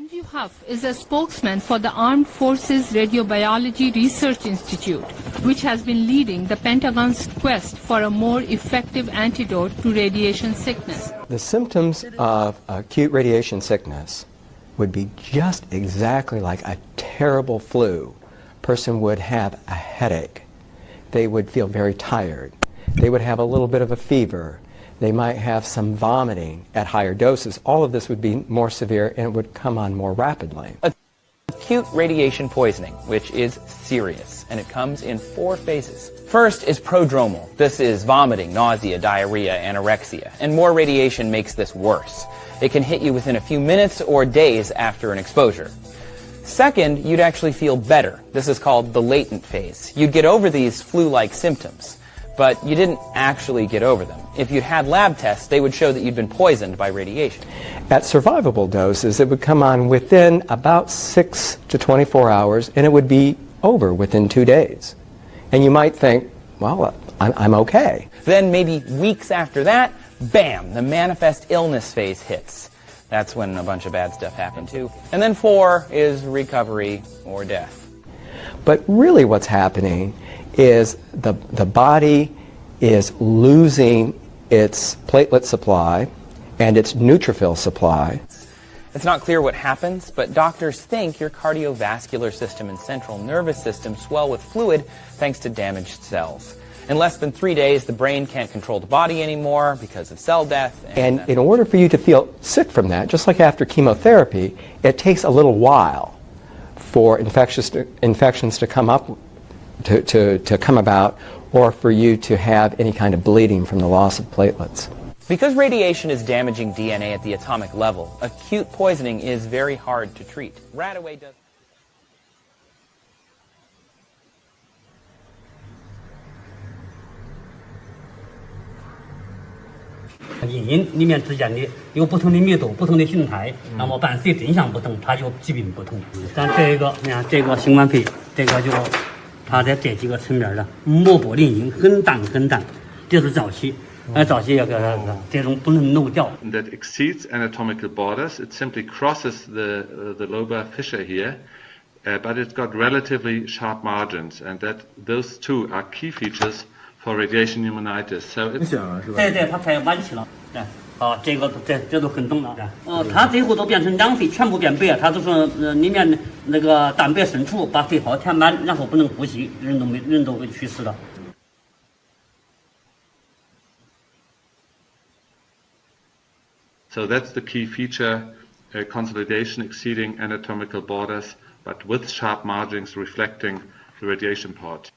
Andrew Huff is a spokesman for the Armed Forces Radiobiology Research Institute, which has been leading the Pentagon's quest for a more effective antidote to radiation sickness. The symptoms of acute radiation sickness would be just exactly like a terrible flu. A person would have a headache. They would feel very tired. They would have a little bit of a fever. They might have some vomiting at higher doses. All of this would be more severe and it would come on more rapidly. Acute radiation poisoning, which is serious, and it comes in 4 phases. First is prodromal. This is vomiting, nausea, diarrhea, anorexia, and more radiation makes this worse. It can hit you within a few minutes or days after an exposure. Second, you'd actually feel better. This is called the latent phase. You'd get over these flu-like symptoms, but you didn't actually get over them. If you'd had lab tests, they would show that you'd been poisoned by radiation. At survivable doses, it would come on within about 6 to 24 hours, and it would be over within 2 days. And you might think, well, I'm okay. Then maybe weeks after that, bam, the manifest illness phase hits. That's when a bunch of bad stuff happened too. And then 4 is recovery or death. But really what's happening is the body is losing its platelet supply and its neutrophil supply. It's not clear what happens, but doctors think your cardiovascular system and central nervous system swell with fluid thanks to damaged cells. In less than 3 days, the brain can't control the body anymore because of cell death. And in order for you to feel sick from that, just like after chemotherapy, it takes a little while for infections to come up, to come about, or for you to have any kind of bleeding from the loss of platelets. Because radiation is damaging DNA at the atomic level, acute poisoning is very hard to treat. Radaway does.隐因里面之间的有不同的密度、不同的形态，那么伴随真相不同，它就疾病不同。像这个，你看这个新冠肺，这个就它在这几个层面的膜玻璃因很淡很淡，这是早期。早期这种不能漏掉。That exceeds anatomical borders. It simply crosses the lobar fissure here, but it's got relatively sharp margins, and that those two are key features for radiation pneumonitis. So it's 对，它才晚期了。对，这个这都很懂了。它最后都变成两肺全部变白，它都是里面那个蛋白渗出，把肺泡填满，然后不能呼吸，人都会去世了。So that's the key feature, consolidation exceeding anatomical borders, but with sharp margins reflecting the radiation part.